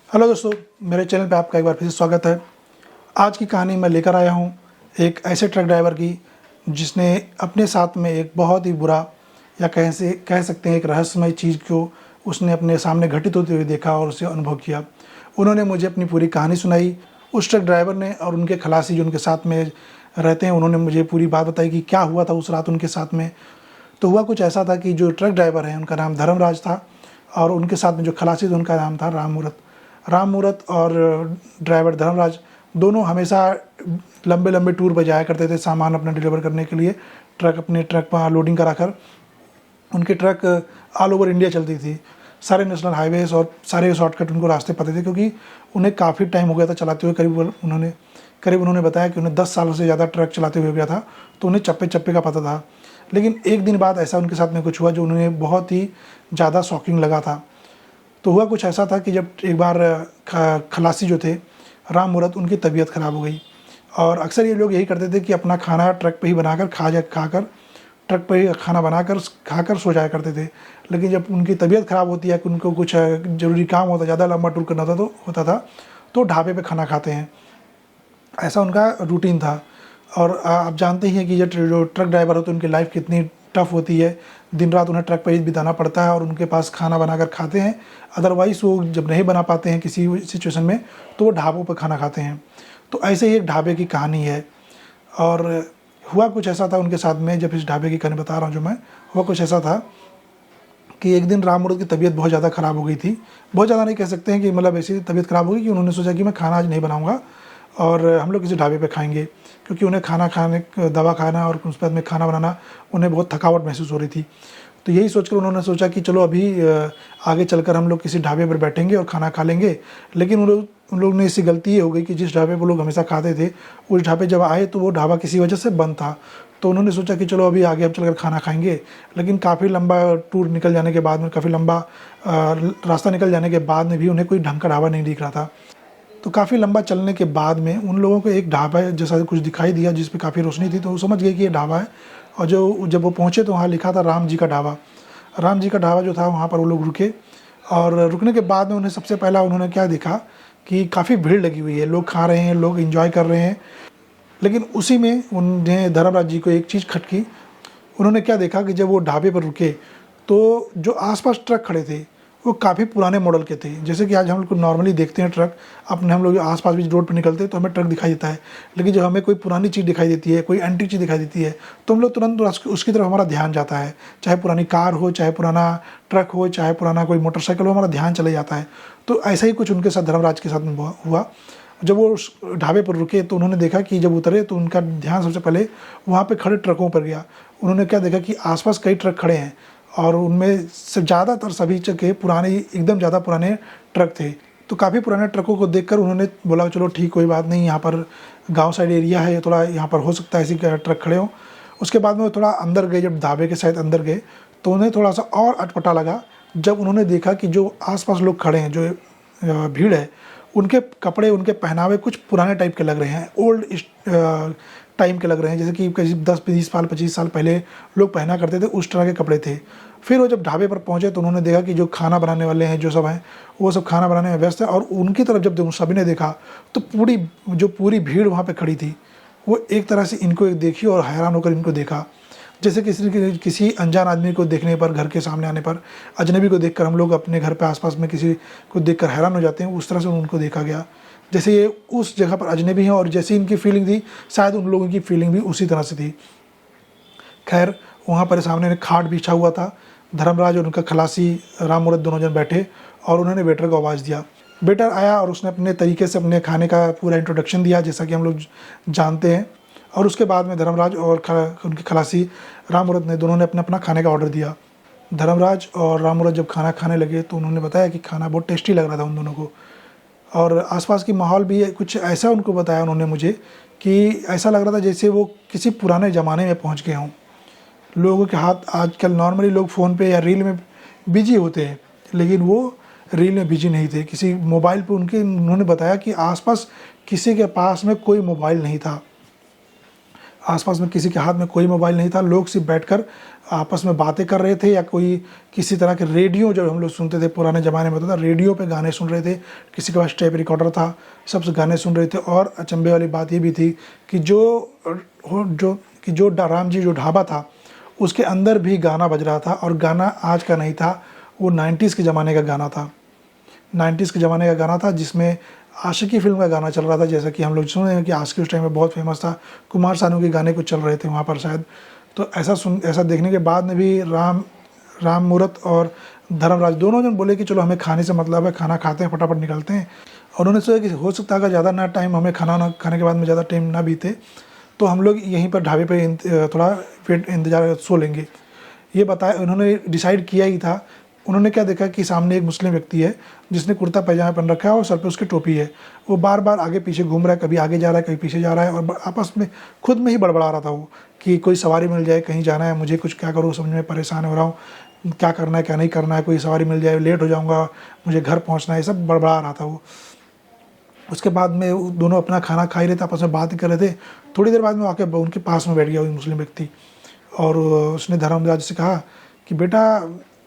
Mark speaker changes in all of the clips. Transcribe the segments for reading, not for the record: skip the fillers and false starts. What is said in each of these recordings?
Speaker 1: Hello दोस्तों, मेरे channel पे आपका एक बार फिर से स्वागत है। आज की कहानी मैं लेकर आया हूँ एक ऐसे ट्रक ड्राइवर की जिसने अपने साथ में एक बहुत ही बुरा या कह सकते हैं एक रहस्यमय चीज़ को उसने अपने सामने घटित होते हुए देखा और उसे अनुभव किया। उन्होंने मुझे अपनी पूरी कहानी सुनाई। उस ट्रक ड्राइवर ने और उनके खलासी जो उनके साथ में रहते हैं, उन्होंने मुझे पूरी बात बताई कि क्या हुआ था उस रात उनके साथ में। तो हुआ कुछ ऐसा था कि जो ट्रक ड्राइवर हैं उनका नाम धर्मराज था और उनके साथ में जो खलासी थे उनका नाम था राम मूरत और ड्राइवर धर्मराज दोनों हमेशा लंबे लंबे टूर पर जाया करते थे सामान अपना डिलीवर करने के लिए। अपने ट्रक पर लोडिंग कराकर उनके ट्रक ऑल ओवर इंडिया चलती थी। सारे नेशनल हाईवेज और सारे शॉर्टकट उनको रास्ते पते थे, क्योंकि उन्हें काफ़ी टाइम हो गया था चलाते हुए। करीब उन्होंने बताया कि उन्हें 10 सालों से ज़्यादा ट्रक चलाते हुए हो गया था, तो उन्हें चप्पे चप्पे का पता था। लेकिन एक दिन बाद ऐसा उनके साथ में कुछ हुआ जो उन्हें बहुत ही ज़्यादा शॉकिंग लगा था। तो हुआ कुछ ऐसा था कि जब एक बार खलासी जो थे राम मूरत, उनकी तबीयत ख़राब हो गई। और अक्सर ये लोग यही करते थे कि अपना खाना ट्रक पे ही बनाकर खाकर ट्रक पे ही खाना बनाकर खाकर सो जाया करते थे। लेकिन जब उनकी तबीयत ख़राब होती है कि उनको कुछ ज़रूरी काम होता, ज़्यादा लंबा टूर करना होता था तो ढाबे पे खाना खाते हैं। ऐसा उनका रूटीन था। और आप जानते ही हैं कि जो ट्रक ड्राइवर होते हैं उनकी लाइफ कितनी टफ़ होती है। दिन रात उन्हें ट्रक पर ही बिताना पड़ता है और उनके पास खाना बनाकर खाते हैं। अदरवाइज़ वो जब नहीं बना पाते हैं किसी सिचुएशन में तो वो ढाबों पर खाना खाते हैं। तो ऐसे ही एक ढाबे की कहानी है। और हुआ कुछ ऐसा था उनके साथ में, जब इस ढाबे की कहानी बता रहा हूँ जो मैं, हुआ कुछ ऐसा था कि एक दिन राम मूरत की तबीयत बहुत ज़्यादा ख़राब हो गई थी। बहुत ज़्यादा नहीं कह सकते हैं कि मतलब ऐसी तबीयत ख़राब हो गई कि उन्होंने सोचा कि मैं खाना आज नहीं बनाऊँगा और हम लोग किसी ढाबे पे खाएंगे, क्योंकि उन्हें दवा खाना और उसके बाद में खाना बनाना उन्हें बहुत थकावट महसूस हो रही थी। तो यही सोचकर उन्होंने सोचा कि चलो अभी आगे चलकर हम लोग किसी ढाबे पर बैठेंगे और खाना खा लेंगे। लेकिन उन लोग ने ऐसी गलती ये हो गई कि जिस ढाबे पर लोग हमेशा खाते थे, उस ढाबे जब आए तो वो ढाबा किसी वजह से बंद था। तो उन्होंने सोचा कि चलो अभी आगे हम चलकर खाना खाएंगे। लेकिन काफ़ी लंबा टूर निकल जाने के बाद में, काफ़ी लंबा रास्ता निकल जाने के बाद में भी उन्हें कोई ढंग का ढाबा नहीं दिख रहा था। तो काफ़ी लंबा चलने के बाद में उन लोगों को एक ढाबा जैसा कुछ दिखाई दिया जिस पे काफ़ी रोशनी थी, तो वो समझ गए कि ये ढाबा है। और जब वो पहुँचे तो वहाँ लिखा था राम जी का ढाबा। राम जी का ढाबा जो था वहाँ पर वो लोग रुके। और रुकने के बाद में उन्हें सबसे पहला उन्होंने क्या देखा कि काफ़ी भीड़ लगी हुई है, लोग खा रहे हैं, लोग एंजॉय कर रहे हैं। लेकिन उसी में उन्हें धर्मराज जी को एक चीज़ खटकी। उन्होंने क्या देखा कि जब वो ढाबे पर रुके तो जो आसपास ट्रक खड़े थे वो काफ़ी पुराने मॉडल के थे। जैसे कि आज हम लोग नॉर्मली देखते हैं ट्रक, अपने हम लोग आसपास भी रोड पर निकलते हैं तो हमें ट्रक दिखाई देता है। लेकिन जब हमें कोई पुरानी चीज़ दिखाई देती है, कोई एंटीक चीज़ दिखाई देती है, तो हम लोग तुरंत उसकी तरफ हमारा ध्यान जाता है। चाहे पुरानी कार हो, चाहे पुराना ट्रक हो, चाहे पुराना कोई मोटरसाइकिल हो, हमारा ध्यान चले जाता है। तो ऐसा ही कुछ उनके साथ धर्मराज के साथ हुआ। जब वो उस ढाबे पर रुके तो उन्होंने देखा कि जब उतरे तो उनका ध्यान सबसे पहले वहाँ पे खड़े ट्रकों पर गया। उन्होंने क्या देखा कि आसपास कई ट्रक खड़े हैं और उनमें से ज़्यादातर सभी के पुराने, एकदम ज़्यादा पुराने ट्रक थे। तो काफ़ी पुराने ट्रकों को देखकर उन्होंने बोला चलो ठीक, कोई बात नहीं, यहाँ पर गाँव साइड एरिया है, थोड़ा यहाँ पर हो सकता है ऐसी ट्रक खड़े हों। उसके बाद में वो थोड़ा अंदर गए, जब ढाबे के साइड अंदर गए तो उन्हें थोड़ा सा और अटपटा लगा जब उन्होंने देखा कि जो आसपास लोग खड़े हैं, जो भीड़ है, उनके कपड़े, उनके पहनावे कुछ पुराने टाइप के लग रहे हैं, ओल्ड टाइम के लग रहे हैं, जैसे कि करीब 10-20 साल 25 साल पहले लोग पहना करते थे, उस तरह के कपड़े थे। फिर वो जब ढाबे पर पहुंचे तो उन्होंने देखा कि जो खाना बनाने वाले हैं, जो सब हैं, वो सब खाना बनाने में व्यस्त है। और उनकी तरफ जब सभी ने देखा तो पूरी भीड़ वहाँ पर खड़ी थी, वो एक तरह से इनको एक देखी और हैरान होकर इनको देखा। जैसे किसी अनजान आदमी को देखने पर, घर के सामने आने पर, अजनबी को देखकर हम लोग अपने घर पे आसपास में किसी को देखकर हैरान हो जाते हैं, उस तरह से उनको देखा गया। जैसे ये उस जगह पर अजनबी हैं और जैसी इनकी फीलिंग थी, शायद उन लोगों की फीलिंग भी उसी तरह से थी। खैर, वहाँ पर सामने खाट बिछा हुआ था। धर्मराज और उनका खलासी राम मूरत दोनों जन बैठे और उन्होंने वेटर को आवाज़ दिया। वेटर आया और उसने अपने तरीके से अपने खाने का पूरा इंट्रोडक्शन दिया, जैसा कि हम लोग जानते हैं। और उसके बाद में धर्मराज और उनके खलासी राम मूरत ने दोनों ने अपना अपना खाने का ऑर्डर दिया। धर्मराज और राम मूरत जब खाना खाने लगे तो उन्होंने बताया कि खाना बहुत टेस्टी लग रहा था उन दोनों को। और आसपास की माहौल भी कुछ ऐसा उनको बताया उन्होंने मुझे कि ऐसा लग रहा था जैसे वो किसी पुराने ज़माने में पहुंच गए हों। लोगों के हाथ, आजकल नॉर्मली लोग फ़ोन पे या रील में बिजी होते हैं, लेकिन वो रील में बिजी नहीं थे, किसी मोबाइल पे उन्होंने बताया कि आसपास किसी के पास में कोई मोबाइल नहीं था। आसपास में किसी के हाथ में कोई मोबाइल नहीं था, लोग सिर्फ बैठकर आपस में बातें कर रहे थे, या कोई किसी तरह के रेडियो जो हम लोग सुनते थे पुराने ज़माने में होता था, रेडियो पे गाने सुन रहे थे, किसी के पास टेप रिकॉर्डर था, सब गाने सुन रहे थे। और अचंभे वाली बात ये भी थी कि जो राम जी जो ढाबा था उसके अंदर भी गाना बज रहा था, और गाना आज का नहीं था, वो 90s के ज़माने का गाना था। 90s के ज़माने का गाना था जिसमें आशिकी फिल्म का गाना चल रहा था, जैसा कि हम लोग सुन रहे हैं कि आशिकी उस टाइम में बहुत फेमस था, कुमार सानू के गाने कुछ चल रहे थे वहाँ पर शायद। तो ऐसा देखने के बाद में भी राम मूरत और धर्मराज दोनों जन बोले कि चलो हमें खाने से मतलब है, खाना खाते हैं, फटाफट निकलते हैं। और उन्होंने सोचा कि हो सकता है अगर ज़्यादा ना टाइम हमें खाना खाने के बाद में ज़्यादा टाइम ना बीते तो हम लोग यहीं पर ढाबे पे थोड़ा इंतजार सो लेंगे। ये बताया, उन्होंने डिसाइड किया ही था। उन्होंने क्या देखा कि सामने एक मुस्लिम व्यक्ति है जिसने कुर्ता पैजामा पहन रखा है और सर पे उसकी टोपी है। वो बार बार आगे पीछे घूम रहा है, कभी आगे जा रहा है, कभी पीछे जा रहा है, और आपस में खुद में ही बड़बड़ा रहा था वो कि कोई सवारी मिल जाए, कहीं जाना है मुझे, कुछ क्या करूँ समझ में परेशान हो रहा हूँ, क्या करना है क्या नहीं करना है, कोई सवारी मिल जाए, लेट हो जाऊँगा, मुझे घर पहुँचना है, सब बड़बड़ा रहा था वो। उसके बाद में वो दोनों अपना खाना खा ही रहे थे, आपस में बात कर रहे थे। थोड़ी देर बाद में आके उनके पास में बैठ गया वो मुस्लिम व्यक्ति, और उसने धर्मराज से कहा कि बेटा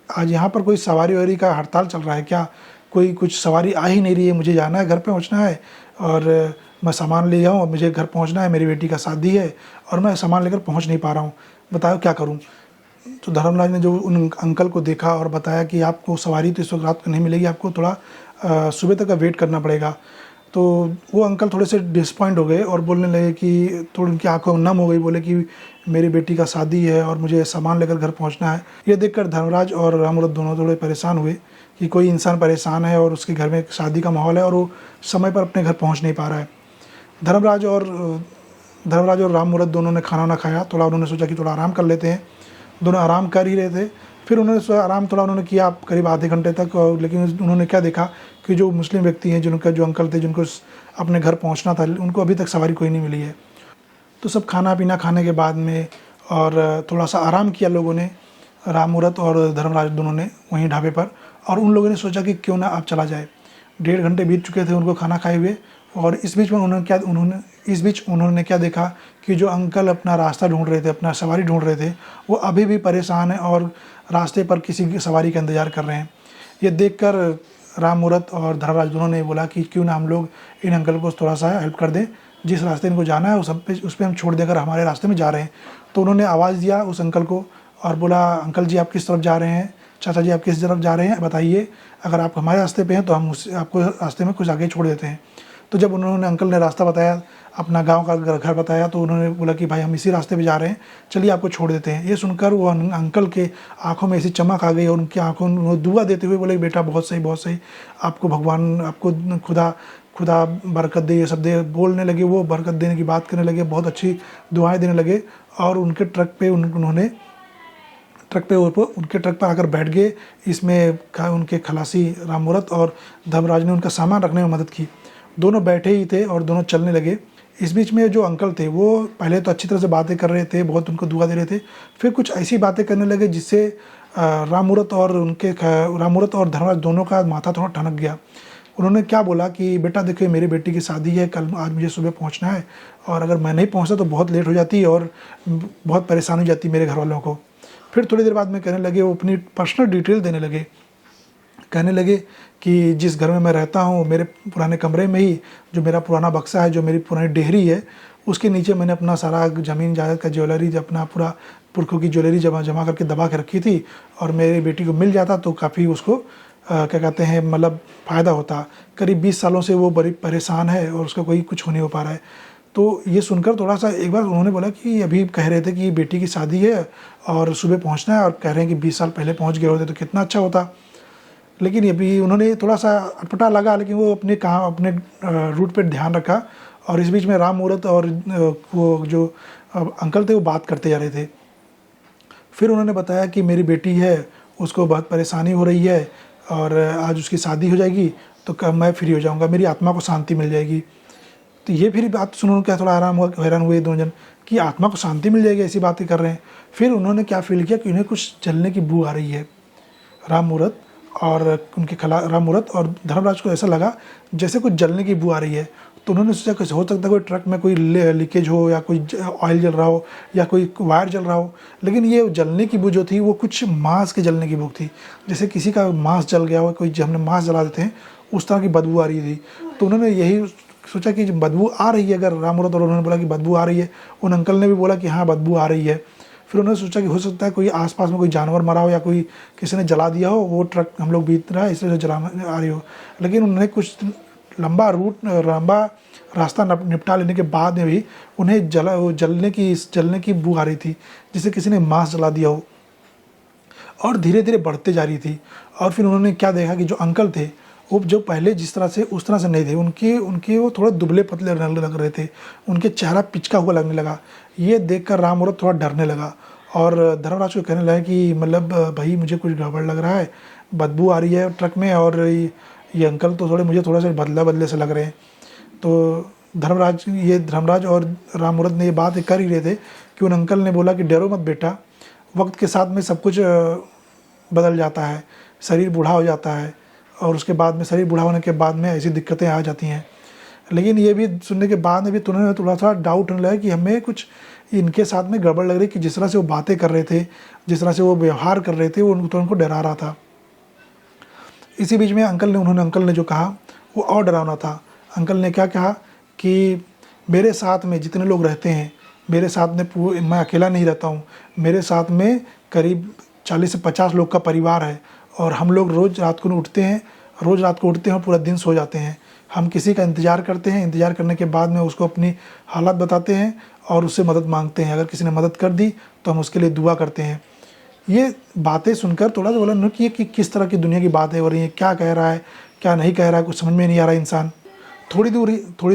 Speaker 1: आज यहाँ पर कोई सवारी वारी का हड़ताल चल रहा है क्या? कोई कुछ सवारी आ ही नहीं रही है, मुझे जाना है, घर पे पहुँचना है, और मैं सामान ले जाऊँ, मुझे घर पहुँचना है, मेरी बेटी का शादी है और मैं सामान लेकर पहुँच नहीं पा रहा हूँ, बताओ क्या करूँ? तो धर्मराज ने जो उन अंकल को देखा और बताया कि आपको सवारी तो इस वक्त रात को नहीं मिलेगी, आपको थोड़ा सुबह तक का वेट करना पड़ेगा। तो वो अंकल थोड़े से डिसपॉइंट हो गए और बोलने लगे कि थोड़ी उनकी आंखों नम हो गई, बोले कि मेरी बेटी का शादी है और मुझे सामान लेकर घर पहुंचना है। ये देखकर धर्मराज और रामूरत दोनों थोड़े परेशान हुए कि कोई इंसान परेशान है और उसके घर में शादी का माहौल है और वो समय पर अपने घर पहुंच नहीं पा रहा है। धर्मराज और रामूरत दोनों ने खाना ना खाया, थोड़ा उन्होंने सोचा कि थोड़ा आराम कर लेते हैं। दोनों आराम कर ही रहे थे, फिर उन्होंने आराम थोड़ा उन्होंने किया करीब आधे घंटे तक, लेकिन उन्होंने क्या देखा कि जो मुस्लिम व्यक्ति हैं, जो अंकल थे जिनको अपने घर पहुंचना था, उनको अभी तक सवारी कोई नहीं मिली है। तो सब खाना पीना खाने के बाद में और थोड़ा सा आराम किया लोगों ने, रामूरत और धर्मराज दोनों ने वहीं ढाबे पर, और उन लोगों ने सोचा कि क्यों ना अब चला जाए। 1.5 घंटे बीत चुके थे उनको खाना खाए हुए, और इस बीच में उन्होंने क्या देखा कि जो अंकल अपना रास्ता ढूंढ रहे थे, अपना सवारी ढूंढ रहे थे, वो अभी भी परेशान हैं और रास्ते पर किसी की सवारी का इंतज़ार कर रहे हैं। ये देखकर रामूरत और धर्मराज दोनों ने बोला कि क्यों ना हम लोग इन अंकल को थोड़ा सा हेल्प कर दें, जिस रास्ते इनको जाना है उस पे हम छोड़ देकर हमारे रास्ते में जा रहे हैं। तो उन्होंने आवाज़ दिया उस अंकल को और बोला, अंकल जी आप किस तरफ जा रहे हैं, चाचा जी आप किस तरफ जा रहे हैं, बताइए, अगर आप हमारे रास्ते पे हैं तो हम आपको रास्ते में कुछ आगे छोड़ देते हैं। तो जब अंकल ने रास्ता बताया, अपना गांव का घर बताया, तो उन्होंने बोला कि भाई हम इसी रास्ते पे जा रहे हैं, चलिए आपको छोड़ देते हैं। ये सुनकर वो अंकल के आंखों में ऐसी चमक आ गई और उनकी आंखों में दुआ देते हुए बोले, बेटा बहुत सही, आपको भगवान, आपको खुदा बरकत दे, ये सब दे, बोलने लगे। वो बरकत देने की बात करने लगे, बहुत अच्छी दुआएं देने लगे, और उनके ट्रक पर आकर बैठ गए। इसमें उनके खलासी रामूरत और धर्मराज ने उनका सामान रखने में मदद की। दोनों बैठे ही थे और दोनों चलने लगे। इस बीच में जो अंकल थे वो पहले तो अच्छी तरह से बातें कर रहे थे, बहुत उनको दुआ दे रहे थे, फिर कुछ ऐसी बातें करने लगे जिससे रामूरत और धर्मराज दोनों का माथा थोड़ा ठनक गया। उन्होंने क्या बोला कि बेटा देखिए, मेरी बेटी की शादी है, आज मुझे सुबह पहुंचना है, और अगर मैं नहीं पहुंचता तो बहुत लेट हो जाती और बहुत परेशानी हो जाती मेरे घर वालों को। फिर थोड़ी देर बाद में कहने लगे, वो अपनी पर्सनल डिटेल देने लगे, कहने लगे कि जिस घर में मैं रहता हूँ, मेरे पुराने कमरे में ही जो मेरा पुराना बक्सा है, जो मेरी पुरानी डेहरी है, उसके नीचे मैंने अपना सारा ज़मीन जायदाद का ज्वेलरी, अपना पूरा पुरखों की ज्वेलरी जमा करके दबा के रखी थी, और मेरी बेटी को मिल जाता तो काफ़ी उसको क्या कहते हैं, मतलब फ़ायदा होता। करीब 20 सालों से वो बड़ी परेशान है और उसका कोई कुछ हो नहीं हो पा रहा है। तो ये सुनकर थोड़ा सा एक बार उन्होंने बोला कि अभी कह रहे थे कि बेटी की शादी है और सुबह पहुंचना है, और कह रहे हैं कि 20 साल पहले पहुंच गए होते तो कितना अच्छा होता। लेकिन अभी उन्होंने थोड़ा सा अटपटा लगा, लेकिन वो अपने रूट पर ध्यान रखा। और इस बीच में रामूरत और वो जो अंकल थे वो बात करते जा रहे थे। फिर उन्होंने बताया कि मेरी बेटी है, उसको बहुत परेशानी हो रही है, और आज उसकी शादी हो जाएगी तो कब मैं फ्री हो जाऊंगा, मेरी आत्मा को शांति मिल जाएगी। तो ये फिर बात सुनो, क्या थोड़ा हैरान हुए दोनों जन कि आत्मा को शांति मिल जाएगी, ऐसी बातें कर रहे हैं। फिर उन्होंने क्या फील किया कि उन्हें कुछ जलने की बू आ रही है। रामूरत और धर्मराज को ऐसा लगा जैसे कुछ जलने की बू आ रही है। तो उन्होंने सोचा कि हो सकता है कोई ट्रक में कोई लीकेज हो या कोई ऑयल जल रहा हो या कोई वायर जल रहा हो। लेकिन ये जलने की बू जो थी वो कुछ मांस के जलने की बू थी, जैसे किसी का मांस जल गया हो, कोई हमने मांस जला देते हैं उस तरह की बदबू आ रही थी। तो उन्होंने यही सोचा कि बदबू आ रही है, अगर राम मुहूर्त और उन्होंने बोला कि बदबू आ रही है, उन अंकल ने भी बोला कि हाँ बदबू आ रही है। फिर उन्होंने सोचा कि हो सकता है कोई आसपास में कोई जानवर मरा हो या कोई किसी ने जला दिया हो, वो ट्रक हम लोग बीत रहा है इसलिए जलाना आ रही हो। लेकिन उन्होंने कुछ लंबा रास्ता निपटा लेने के बाद में भी उन्हें जलने की बू आ रही थी, जिसे किसी ने मांस जला दिया हो, और धीरे धीरे बढ़ते जा रही थी। और फिर उन्होंने क्या देखा कि जो अंकल थे वो जो पहले जिस तरह से उस तरह से नहीं थे, उनके वो थोड़ा दुबले पतले लग रहे थे, उनके चेहरा पिचका हुआ लगने लगा। ये देखकर राम मुहूर्त थोड़ा डरने लगा और धर्मराज को कहने लगा कि मतलब भाई मुझे कुछ गड़बड़ लग रहा है, बदबू आ रही है ट्रक में, और ये अंकल तो मुझे थोड़ा सा बदले से लग रहे हैं। तो धर्मराज और राम मुहूर्त ने ये बात कर ही रहे थे कि उन अंकल ने बोला कि डरो मत बेटा, वक्त के साथ में सब कुछ बदल जाता है, शरीर बूढ़ा हो जाता है और उसके बाद में शरीर बूढ़ा होने के बाद में ऐसी दिक्कतें आ जाती हैं। लेकिन ये भी सुनने के बाद में भी तुम्हें थोड़ा सा डाउट होने लगा कि हमें कुछ इनके साथ में गड़बड़ लग रही, कि जिस तरह से वो बातें कर रहे थे, जिस तरह से वो व्यवहार कर रहे थे, वो उनको डरा रहा था। इसी बीच में अंकल ने जो कहा वो और डरावना था। अंकल ने क्या कहा कि मेरे साथ में जितने लोग रहते हैं, मेरे साथ में मैं अकेला नहीं रहता हूँ, मेरे साथ में करीब 40 से 50 लोग का परिवार है, और हम लोग रोज़ रात को उठते हैं और पूरा दिन सो जाते हैं। हम किसी का इंतज़ार करते हैं, इंतज़ार करने के बाद में उसको अपनी हालात बताते हैं और उससे मदद मांगते हैं। अगर किसी ने मदद कर दी तो हम उसके लिए दुआ करते हैं। ये बातें सुनकर थोड़ा सा बोला कि किस तरह की दुनिया की बातें हो रही हैं, क्या कह रहा है क्या नहीं कह रहा है, कुछ समझ में नहीं आ रहा इंसान। थोड़ी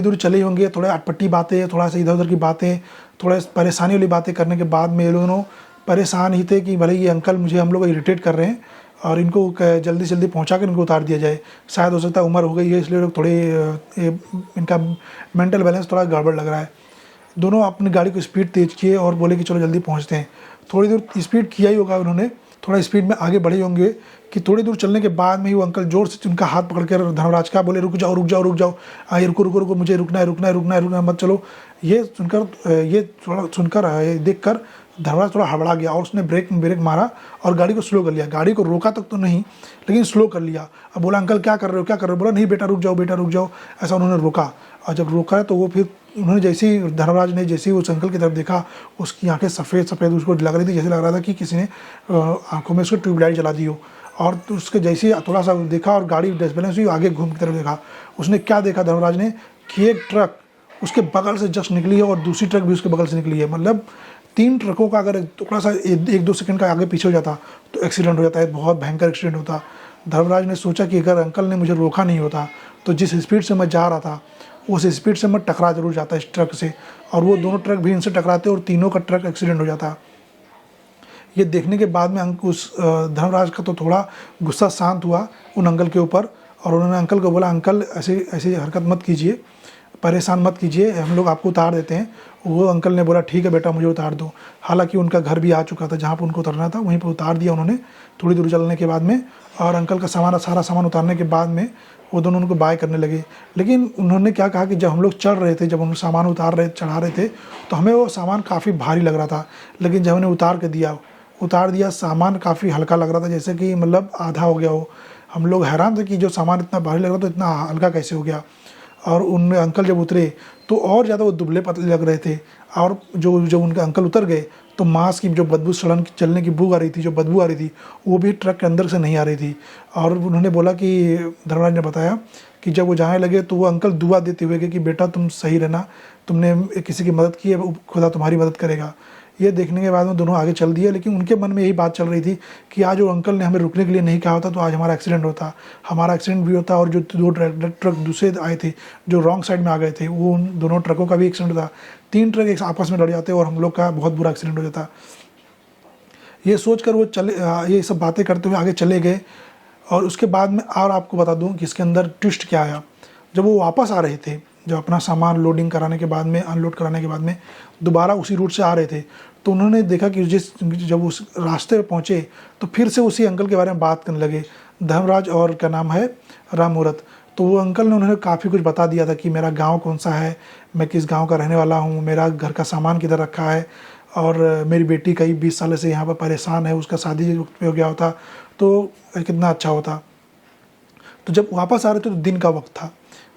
Speaker 1: दूर चले होंगे, थोड़े अटपटी बातें, थोड़ा सा इधर उधर की बातें, थोड़ा परेशानी वाली बातें करने के बाद में ये दोनों परेशान ही थे कि भले ये अंकल हम लोग इरिटेट कर रहे हैं और इनको जल्दी से जल्दी पहुंचा कर इनको उतार दिया जाए। शायद हो सकता है उम्र हो गई है इसलिए लोग थोड़े इनका मेंटल बैलेंस थोड़ा गड़बड़ लग रहा है। दोनों अपनी गाड़ी को स्पीड तेज़ किए और बोले कि चलो जल्दी पहुंचते हैं। थोड़ी दूर स्पीड किया ही होगा उन्होंने, थोड़ा स्पीड में आगे बढ़े होंगे कि थोड़ी दूर चलने के बाद में ही वो अंकल जोर से उनका हाथ पकड़ कर धर्मराज का बोले रुक जाओ, ये रुको, मुझे रुकना है, मत चलो। ये सुनकर देख कर धर्मराज थोड़ा हड़बड़ा गया और उसने ब्रेक मारा और गाड़ी को स्लो कर लिया। गाड़ी को रोका तक तो नहीं, लेकिन स्लो कर लिया। अब बोला अंकल क्या कर रहे हो, बोला नहीं बेटा रुक जाओ। ऐसा उन्होंने रोका, और जब रोका तो वो फिर उन्होंने धर्मराज ने जैसे ही उस अंकल की तरफ देखा, उसकी आंखें सफ़ेद उसको लग रही थी, जैसे लग रहा था कि किसी ने आंखों में उसको ट्यूबलाइट जला दी हो। और उसके जैसे ही थोड़ा सा देखा और गाड़ी डिसबैलेंस हुई, आगे घूम की तरफ देखा। उसने क्या देखा धर्मराज ने कि एक ट्रक उसके बगल से जस्ट निकली है और दूसरी ट्रक भी उसके बगल से निकली है। मतलब 3 ट्रकों का अगर थोड़ा सा 1-2 सेकंड का आगे पीछे हो जाता तो एक्सीडेंट हो जाता है, बहुत भयंकर एक्सीडेंट होता। धर्मराज ने सोचा कि अगर अंकल ने मुझे रोका नहीं होता तो जिस स्पीड से मैं जा रहा था उस स्पीड से मैं टकरा जरूर जाता इस ट्रक से, और वो दोनों ट्रक भी इनसे टकराते और तीनों का ट्रक एक्सीडेंट हो जाता। ये देखने के बाद में उस धर्मराज का तो थोड़ा गुस्सा शांत हुआ उन अंकल के ऊपर, और उन्होंने अंकल को बोला अंकल ऐसी हरकत मत कीजिए, परेशान मत कीजिए, हम लोग आपको उतार देते हैं। वो अंकल ने बोला ठीक है बेटा मुझे उतार दो। हालांकि उनका घर भी आ चुका था जहाँ पर उनको उतरना था, वहीं पर उतार दिया उन्होंने थोड़ी दूर चलने के बाद में। और अंकल का सारा सामान उतारने के बाद में वो दोनों उनको बाय करने लगे। लेकिन उन्होंने क्या कहा कि जब हम लोग चढ़ रहे थे, जब उन सामान चढ़ा रहे थे तो हमें वो सामान काफ़ी भारी लग रहा था, लेकिन जब उन्हें उतार दिया सामान काफ़ी हल्का लग रहा था, जैसे कि मतलब आधा हो गया हो। हम लोग हैरान थे कि जो सामान इतना भारी लग रहा था इतना हल्का कैसे हो गया। और उन अंकल जब उतरे तो और ज़्यादा वो दुबले पतले लग रहे थे, और जो उनके अंकल उतर गए तो मांस की जो बदबू चलने की बू आ रही थी, जो बदबू आ रही थी वो भी ट्रक के अंदर से नहीं आ रही थी। और उन्होंने बोला कि धर्मराज ने बताया कि जब वो जाने लगे तो वो अंकल दुआ देते हुए कि बेटा तुम सही रहना, तुमने किसी की मदद की है, खुदा तुम्हारी मदद करेगा। ये देखने के बाद में दोनों आगे चल दिए, लेकिन उनके मन में यही बात चल रही थी कि आज वो अंकल ने हमें रुकने के लिए नहीं कहा होता तो आज हमारा एक्सीडेंट भी होता, और जो 2 ट्रक दूसरे आए थे जो रॉन्ग साइड में आ गए थे, वो उन दोनों ट्रकों का भी एक्सीडेंट होता। 3 ट्रक एक आपस में लड़ जाते और हम लोग का बहुत बुरा एक्सीडेंट हो जाता। ये सोचकर वो ये सब बातें करते हुए आगे चले गए। और उसके बाद में और आपको बता दूं कि इसके अंदर ट्विस्ट क्या आया। जब वो वापस आ रहे थे, जब अपना सामान लोडिंग कराने के बाद में, अनलोड कराने के बाद में दोबारा उसी रूट से आ रहे थे, तो उन्होंने देखा कि जब उस रास्ते पे पहुँचे तो फिर से उसी अंकल के बारे में बात करने लगे, धर्मराज और क्या नाम है राम मुहूर्त। तो वो अंकल ने उन्होंने काफ़ी कुछ बता दिया था कि मेरा गांव कौन सा है, मैं किस गांव का रहने वाला हूँ, मेरा घर का सामान किधर रखा है, और मेरी बेटी कई 20 साल से यहाँ पर परेशान है, उसका शादी वक्त पे हो गया होता तो कितना अच्छा होता। तो जब वापस आ रहे थे तो दिन का वक्त था।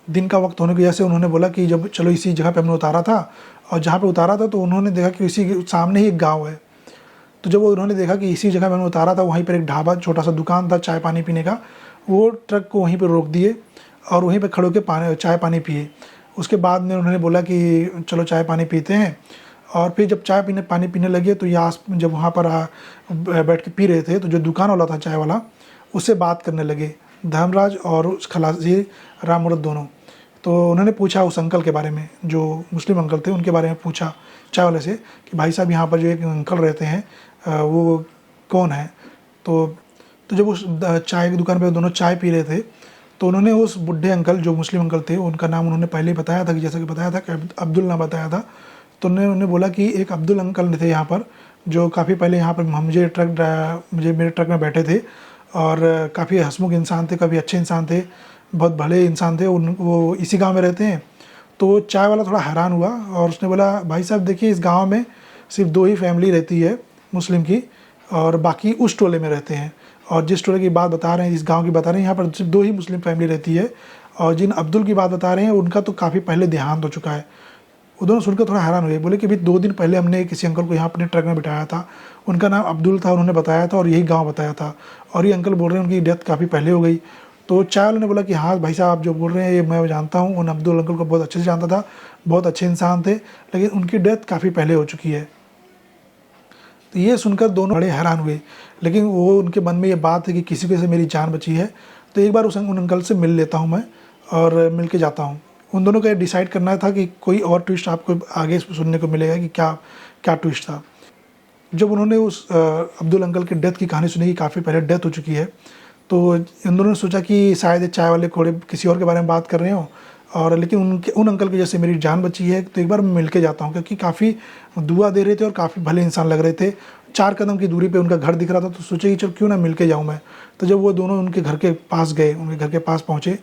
Speaker 1: दिन का वक्त होने की वजह से उन्होंने बोला कि जब चलो इसी जगह पे हमने उतारा था, और जहाँ पे उतारा था तो उन्होंने देखा कि इसी के सामने ही एक गाँव है। तो जब वो उन्होंने देखा कि इसी जगह मैंने उतारा था, वहीं पर एक ढाबा छोटा सा दुकान था चाय पानी पीने का, वो ट्रक को वहीं पर रोक दिए और वहीं पर खड़े होकर चाय पानी पिए। उसके बाद में उन्होंने बोला कि चलो चाय पानी पीते हैं। और फिर जब पानी पीने लगे तो जब वहाँ पर बैठ के पी रहे थे तो जो दुकान वाला था चाय वाला, उससे बात करने लगे धर्मराज और उस खलासी राम मूरत दोनों। तो उन्होंने पूछा उस अंकल के बारे में, जो मुस्लिम अंकल थे उनके बारे में पूछा चाय वाले से कि भाई साहब यहाँ पर जो एक अंकल रहते हैं वो कौन है। तो जब उस चाय की दुकान पे दोनों चाय पी रहे थे तो उन्होंने उस बुढ़े अंकल जो मुस्लिम अंकल थे, उनका नाम उन्होंने पहले ही बताया था कि जैसा कि बताया था कि अब्दुल नाम बताया था। तो उन्होंने बोला कि एक अब्दुल अंकल थे यहाँ पर, जो काफ़ी पहले यहाँ पर मेरे ट्रक में बैठे थे और काफ़ी हंसमुख इंसान थे, काफ़ी अच्छे इंसान थे, बहुत भले इंसान थे। वो इसी गांव में रहते हैं। तो चाय वाला थोड़ा हैरान हुआ और उसने बोला भाई साहब देखिए, इस गांव में सिर्फ 2 ही फैमिली रहती है मुस्लिम की, और बाकी उस टोले में रहते हैं। और जिस टोले की बात बता रहे हैं, इस गांव की बता रहे हैं, यहाँ पर सिर्फ 2 ही मुस्लिम फैमिली रहती है। और जिन अब्दुल की बात बता रहे हैं उनका तो काफ़ी पहले देहांत हो चुका है। वो दोनों सुनकर थोड़ा हैरान हुए, बोले कि अभी 2 दिन पहले हमने किसी अंकल को यहाँ अपने ट्रक में बिठाया था, उनका नाम अब्दुल था, उन्होंने बताया था और यही गांव बताया था, और ये अंकल बोल रहे हैं उनकी डेथ काफ़ी पहले हो गई। तो चाय वाले ने बोला कि हाँ भाई साहब, आप जो बोल रहे हैं ये मैं जानता हूँ, उन अब्दुल अंकल को बहुत अच्छे से जानता था, बहुत अच्छे इंसान थे, लेकिन उनकी डेथ काफ़ी पहले हो चुकी है। तो ये सुनकर दोनों बड़े हैरान हुए, लेकिन वो उनके मन में ये बात है कि किसी वजह से मेरी जान बची है, तो एक बार उन अंकल से मिल लेता हूँ मैं और मिल के जाता हूँ। उन दोनों को ये डिसाइड करना था कि कोई और ट्विस्ट आपको आगे सुनने को मिलेगा कि क्या क्या ट्विस्ट था। जब उन्होंने उस अब्दुल अंकल की डेथ की कहानी सुनी कि काफ़ी पहले डेथ हो चुकी है, तो इन दोनों ने सोचा कि शायद चाय वाले कोड़े किसी और के बारे में बात कर रहे हो, और लेकिन उन अंकल की जैसे मेरी जान बची है तो एक बार मैं मिल के जाता हूँ, क्योंकि काफ़ी दुआ दे रहे थे और काफ़ी भले इंसान लग रहे थे। 4 कदम की दूरी पे उनका घर दिख रहा था, तो सोचे कि चल क्यों ना मिल के जाऊँ मैं। तो जब वो दोनों उनके घर के पास गए, उनके घर के पास पहुँचे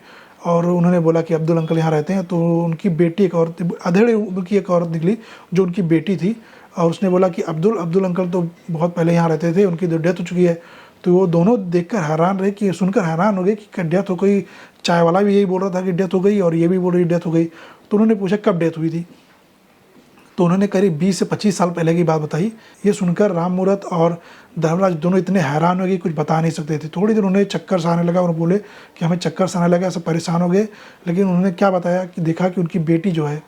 Speaker 1: और उन्होंने बोला कि अब्दुल अंकल यहाँ रहते हैं, तो उनकी बेटी एक औरत, अधेड़े उम्र की एक औरत निकली जो उनकी बेटी थी, और उसने बोला कि अब्दुल अंकल तो बहुत पहले यहाँ रहते थे, उनकी तो डेथ हो चुकी है। तो वो दोनों देखकर हैरान रहे, कि सुनकर हैरान हो गए कि डेथ हो गई। चाय वाला भी यही बोल रहा था कि डेथ हो गई, और ये भी बोल रही डेथ हो गई। तो उन्होंने पूछा कब डेथ हुई थी, तो उन्होंने करीब 20 से 25 साल पहले की बात बताई। ये सुनकर राम मूरत और धर्मराज दोनों इतने हैरान हो गए, कुछ बता नहीं सकते थे। थोड़ी देर उन्हें चक्कर सा आने लगा और बोले कि हमें चक्कर सा आने लगा, सब परेशान हो गए। लेकिन उन्होंने क्या बताया कि देखा कि उनकी बेटी जो है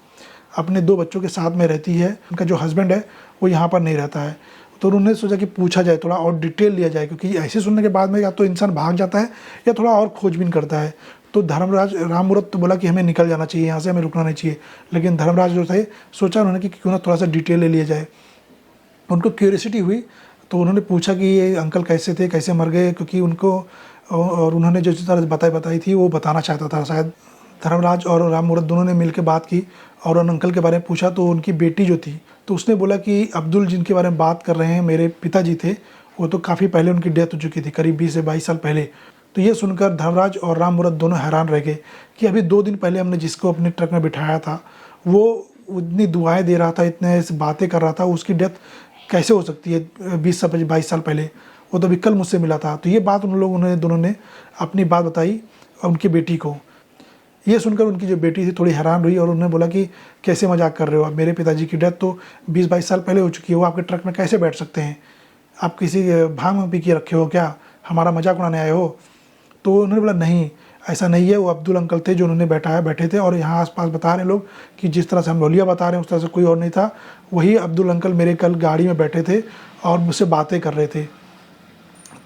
Speaker 1: अपने 2 बच्चों के साथ में रहती है, उनका जो हस्बैंड है वो यहाँ पर नहीं रहता है। तो उन्होंने सोचा कि पूछा जाए, थोड़ा और डिटेल लिया जाए, क्योंकि ऐसे सुनने के बाद में या तो इंसान भाग जाता है या थोड़ा और खोजबीन करता है। तो राम मूरत तो बोला कि हमें निकल जाना चाहिए यहाँ से, हमें रुकना नहीं चाहिए। लेकिन धर्मराज जो थे, सोचा उन्होंने कि क्यों ना थोड़ा सा डिटेल ले लिया जाए। उनको क्यूरियोसिटी हुई, तो उन्होंने पूछा कि ये अंकल कैसे थे, कैसे मर गए, क्योंकि उनको और उन्होंने जो तरह बताई थी वो बताना चाहता था शायद। धर्मराज और राम मूरत दोनों ने मिलकर बात की और उन अंकल के बारे में पूछा। तो उनकी बेटी जो थी, तो उसने बोला कि अब्दुल जिनके बारे में बात कर रहे हैं मेरे पिताजी थे, वो तो काफ़ी पहले उनकी डेथ हो चुकी थी, करीब 20 से 22 साल पहले। तो ये सुनकर धर्मराज और राम मूरत दोनों हैरान रह गए कि अभी 2 दिन पहले हमने जिसको अपने ट्रक में बिठाया था, वो इतनी दुआएं दे रहा था, इतने बातें कर रहा था, उसकी डेथ कैसे हो सकती है 20 से 22 साल पहले, वो तो अभी कल मुझसे मिला था। तो ये बात दोनों ने अपनी बात बताई उनकी बेटी को। ये सुनकर उनकी जो बेटी थी थोड़ी हैरान हुई और उन्होंने बोला कि कैसे मजाक कर रहे हो आप, मेरे पिताजी की डेथ तो 20-22 साल पहले हो चुकी है, वो आपके ट्रक में कैसे बैठ सकते हैं, आप किसी भांग पी के रखे हो क्या, हमारा मजाक उड़ाने आए हो। तो उन्होंने बोला नहीं, ऐसा नहीं है, वो अब्दुल अंकल थे जो उन्होंने बैठे थे, और यहाँ आसपास बता रहे हैं लोग कि जिस तरह से हम लोलिया बता रहे हैं उस तरह से कोई और नहीं था, वही अब्दुल अंकल मेरे कल गाड़ी में बैठे थे और मुझसे बातें कर रहे थे।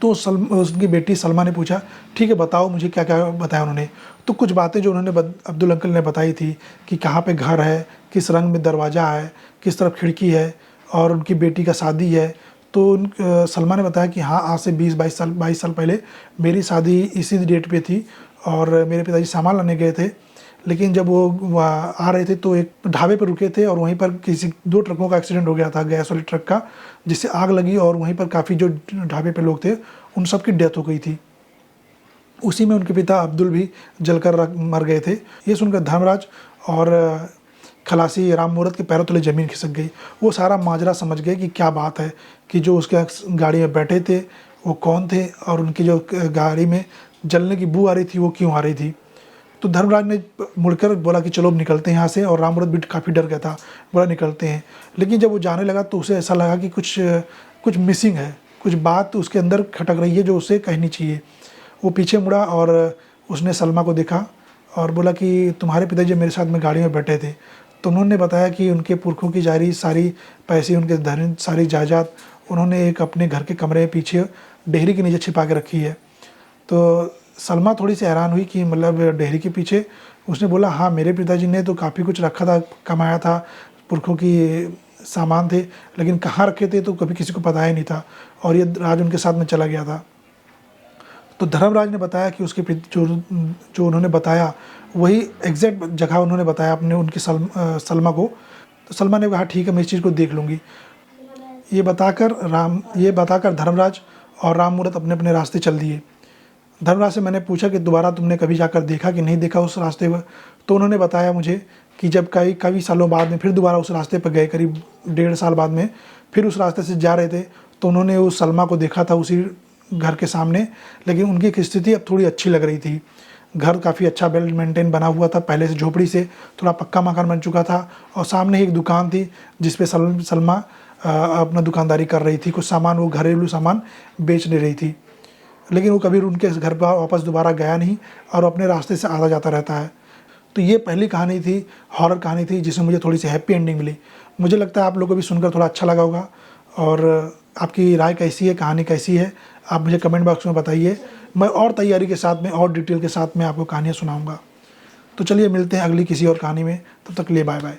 Speaker 1: तो उसकी बेटी सलमा ने पूछा ठीक है बताओ मुझे क्या क्या बताया उन्होंने। तो कुछ बातें जो उन्होंने अब्दुल अंकल ने बताई थी कि कहाँ पे घर है, किस रंग में दरवाज़ा है, किस तरफ खिड़की है, और उनकी बेटी का शादी है। तो सलमा ने बताया कि हाँ आज से 22 साल पहले मेरी शादी इसी डेट पे थी, और मेरे पिताजी सामान लाने गए थे, लेकिन जब वो आ रहे थे तो एक ढाबे पर रुके थे और वहीं पर किसी 2 ट्रकों का एक्सीडेंट हो गया था, गैस वाले ट्रक का, जिससे आग लगी और वहीं पर काफ़ी जो ढाबे पे लोग थे उन सब की डेथ हो गई थी। उसी में उनके पिता अब्दुल भी जलकर मर गए थे। ये सुनकर धर्मराज और खलासी राम मूरत के पैरों तले ज़मीन खिसक गई। वो सारा माजरा समझ गए कि क्या बात है, कि जो उसके गाड़ी में बैठे थे वो कौन थे और उनकी जो गाड़ी में जलने की बू आ रही थी वो क्यों आ रही थी। तो धर्मराज ने मुड़कर बोला कि चलो अब निकलते हैं यहाँ से, और राम मूरत भी काफ़ी डर गया था, बोला निकलते हैं। लेकिन जब वो जाने लगा तो उसे ऐसा लगा कि कुछ मिसिंग है, कुछ बात उसके अंदर खटक रही है जो उसे कहनी चाहिए। वो पीछे मुड़ा और उसने सलमा को देखा और बोला कि तुम्हारे पिताजी मेरे साथ में गाड़ी में बैठे थे। तो उन्होंने बताया कि उनके पुरखों की जारी सारी पैसे, उनके धन, सारी जायदाद उन्होंने एक अपने घर के कमरे पीछे डेहरी के नीचे छिपा के रखी है। तो सलमा थोड़ी सी हैरान हुई कि मतलब डेहरी के पीछे। उसने बोला हाँ, मेरे पिताजी ने तो काफ़ी कुछ रखा था, कमाया था, पुरखों की सामान थे, लेकिन कहाँ रखे थे तो कभी किसी को पता ही नहीं था, और ये राज उनके साथ में चला गया था। तो धर्मराज ने बताया कि उसके जो उन्होंने बताया वही एग्जैक्ट जगह उन्होंने बताया अपने उनकी सलमा को। तो सलमा ने कहा ठीक है, मैं इस चीज़ को देख लूँगी। ये बताकर धर्मराज और राम मूरत अपने अपने रास्ते चल दिए। धर्मराज से मैंने पूछा कि दोबारा तुमने कभी जाकर देखा कि नहीं देखा उस रास्ते पर। तो उन्होंने बताया मुझे कि जब कई सालों बाद में फिर दोबारा उस रास्ते पर गए, करीब 1.5 साल बाद में फिर उस रास्ते से जा रहे थे, तो उन्होंने उस सलमा को देखा था उसी घर के सामने। लेकिन उनकी स्थिति अब थोड़ी अच्छी लग रही थी। घर काफ़ी अच्छा वेल मेंटेन बना हुआ था, पहले से झोपड़ी से थोड़ा पक्का मकान बन चुका था, और सामने ही एक दुकान थी जिस पे सलमा अपना दुकानदारी कर रही थी। कुछ सामान, वो घरेलू सामान बेच ले रही थी। लेकिन वो कभी उनके घर पर वापस दोबारा गया नहीं और अपने रास्ते से आता जाता रहता है। तो ये पहली कहानी थी, हॉरर कहानी थी, जिसमें मुझे थोड़ी सी हैप्पी एंडिंग मिली। मुझे लगता है आप लोगों को भी सुनकर थोड़ा अच्छा लगा होगा। और आपकी राय कैसी है, कहानी कैसी है, आप मुझे कमेंट बॉक्स में बताइए। मैं और तैयारी के साथ में और डिटेल के साथ में आपको कहानियाँ सुनाऊँगा। तो चलिए मिलते हैं अगली किसी और कहानी में, तब तक के लिए बाय बाय।